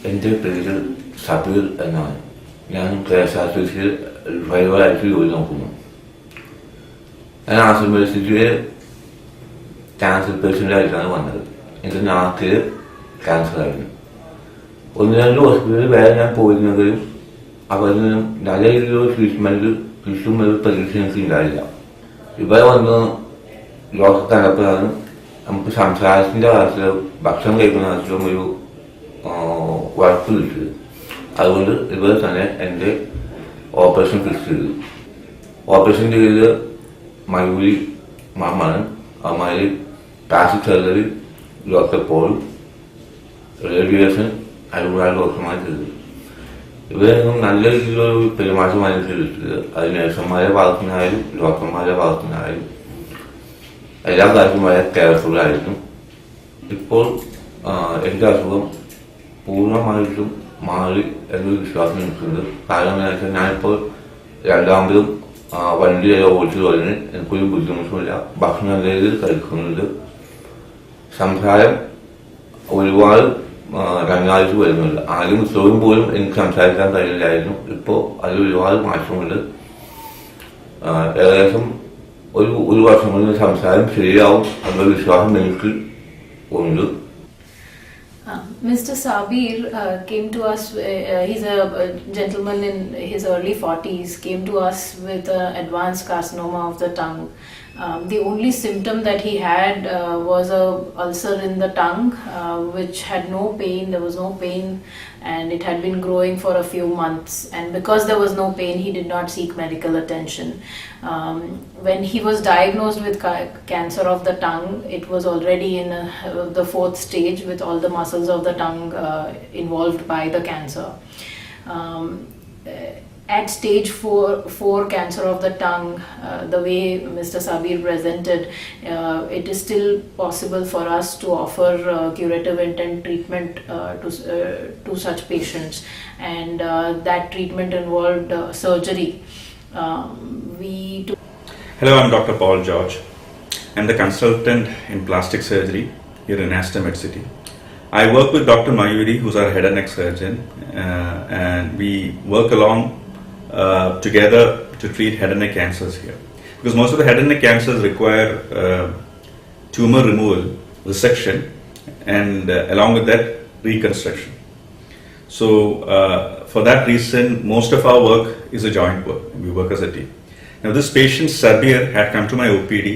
എൻ്റെ പേര് ഷബീർ എന്നാണ്. ഞാൻ KSTRC ഡ്രൈവറായിട്ട് ജോലി നോക്കുന്നു. ഞാൻ ആസ്റ്റർ മെഡിസിറ്റിയിൽ ക്യാൻസർ പേഷ്യൻ്റായിട്ടാണ് വന്നത്. എൻ്റെ നാട്ടിൽ ക്യാൻസറായിരുന്നു. 1-2 ഹോസ്പിറ്റലിൽ വേറെ ഞാൻ പോയിരുന്നെങ്കിലും അവിടെ നിന്നും നല്ല രീതിയിലുള്ള ട്രീറ്റ്മെൻറ്റ് കിട്ടുമെന്നൊരു പ്രതീക്ഷ എനിക്ക് ഉണ്ടായില്ല. ഇവിടെ വന്ന് ഡോക്ടർ കണ്ടപ്പോഴാണ് നമുക്ക് സംസാരത്തിൻ്റെ കാര്യത്തിലും ഭക്ഷണം കഴിക്കുന്ന കാര്യത്തിലും ഒരു വർക്ക് കിട്ടിയത്. അതുകൊണ്ട് ഇവിടെ തന്നെ എൻ്റെ ഓപ്പറേഷൻ ഫിക്സ് ചെയ്തു. ഓപ്പറേഷൻ ചെയ്ത് മയൂരി മാമാണ്. അതുമാതിരി plastic surgery doctor Paul, radiation അരുണാൽ ഡോക്ടർമാർ ചെയ്തു. ഇവിടെ നിന്നും നല്ല രീതിയിലൊരു പെരുമാറ്റമായിട്ട് കിട്ടിയത്. അത് നഴ്സുമാരുടെ ഭാഗത്തുനിന്നായാലും ഡോക്ടർമാരുടെ ഭാഗത്തുനിന്നായാലും എല്ലാ കാര്യത്തിലും വളരെ കെയർഫുള്ളായിരുന്നു. ഇപ്പോൾ എൻ്റെ അസുഖം പൂർണ്ണമായിട്ടും മാറി എന്നൊരു വിശ്വാസം എനിക്കുണ്ട്. കാരണം എന്താ വെച്ചാൽ ഞാനിപ്പോൾ രണ്ടാമതും വണ്ടിയെല്ലാം ഓടിച്ചു തുടങ്ങി. എനിക്കൊരു ബുദ്ധിമുട്ടുമില്ല. ഭക്ഷണം നല്ല രീതിയിൽ കഴിക്കുന്നുണ്ട്. സംസാരം ഒരുപാട് രണ്ടാഴ്ച വരുന്നില്ല. ആദ്യം ഇത്രയും പോലും എനിക്ക് സംസാരിക്കാൻ കഴിയില്ലായിരുന്നു. ഇപ്പോൾ അതിൽ ഒരുപാട് മാറ്റമുണ്ട്. ഏകദേശം ഒരു വർഷം കൊണ്ട് സംസാരം ശരിയാവും എന്നൊരു വിശ്വാസം എനിക്ക് ഉണ്ട്. Mr. Shabeer came to us, he's a gentleman in his early 40s, came to us with advanced carcinoma of the tongue. The only symptom that he had was a ulcer in the tongue, which had no pain. There was no pain, and it had been growing for a few months. And because there was no pain, he did not seek medical attention. When he was diagnosed with cancer of the tongue, it was already in the 4th stage, with all the muscles of the tongue involved by the cancer. At stage 4 cancer of the tongue, the way Mr. Shabeer presented, it is still possible for us to offer curative intent treatment to such patients, and that treatment involved surgery. Hello, I'm Dr. Paul George. I'm the consultant in plastic surgery here in Aster Medcity. I work with Dr. Mayuri, who's our head and neck surgeon, and we work along together to treat head and neck cancers here, because most of the head and neck cancers require tumor removal, resection, and along with that reconstruction. So for that reason, most of our work is a joint work. We work as a team. Now this patient Shabeer had come to my OPD.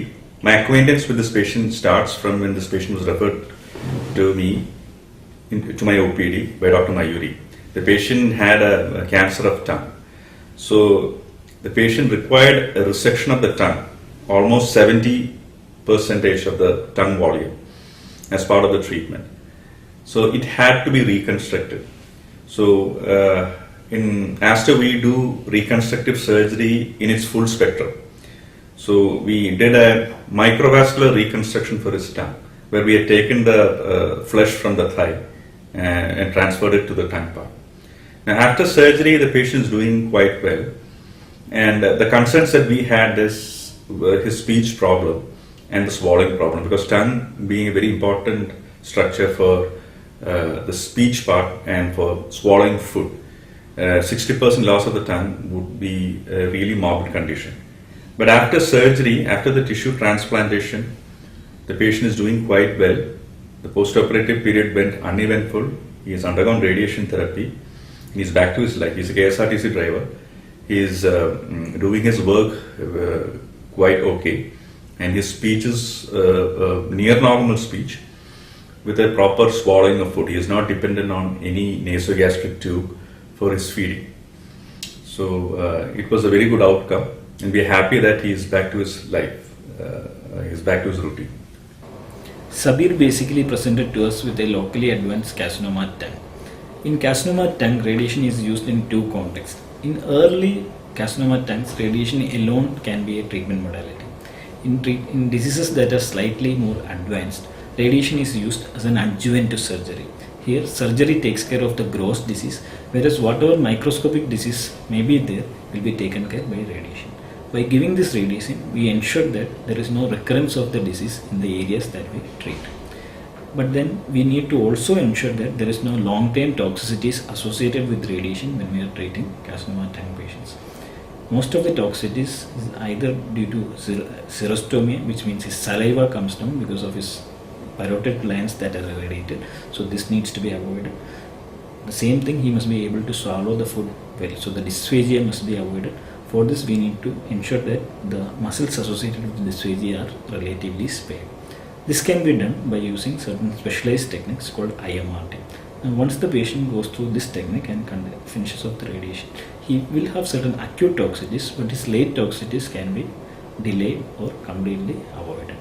My acquaintance with this patient starts from when this patient was referred to me to my OPD by Dr. Mayuri. The patient had a cancer of tongue. So the patient required a resection of the tongue, almost 70% of the tongue volume, as part of the treatment. So it had to be reconstructed. So in Aster we do reconstructive surgery in its full spectrum. So we did a microvascular reconstruction for his tongue, where we had taken the flesh from the thigh and transferred it to the tongue part. Now, after surgery, the patient is doing quite well, and the concerns that we had is his speech problem and the swallowing problem, because tongue being a very important structure for the speech part and for swallowing food, 60% loss of the tongue would be a really morbid condition. But after surgery, after the tissue transplantation, the patient is doing quite well. The post-operative period went uneventful. He has undergone radiation therapy. He's back to his life. He's a KSRTC driver. He's doing his work quite okay, and his speech is near normal speech with a proper swallowing of food. He is not dependent on any nasogastric tube for his feeding. So it was a very good outcome, and we are happy that he is back to his life. He's back to his routine. Shabeer basically presented to us with a locally advanced carcinoma tongue. In carcinoma tongue, radiation is used in 2 contexts. In early carcinoma tongues, radiation alone can be a treatment modality. In diseases that are slightly more advanced, radiation is used as an adjuvant to surgery. Here, surgery takes care of the gross disease, whereas whatever microscopic disease may be there will be taken care by radiation. By giving this radiation, we ensure that there is no recurrence of the disease in the areas that we treat. But then we need to also ensure that there is no long-term toxicities associated with radiation when we are treating carcinoma tongue patients. Most of the toxicities is either due to xerostomia, which means his saliva comes down because of his parotid glands that are irradiated. So this needs to be avoided. The same thing, he must be able to swallow the food well. So the dysphagia must be avoided. For this, we need to ensure that the muscles associated with dysphagia are relatively spared. This can be done by using certain specialized techniques called IMRT. And once the patient goes through this technique and finishes off the radiation, he will have certain acute toxicities, but his late toxicities can be delayed or completely avoided.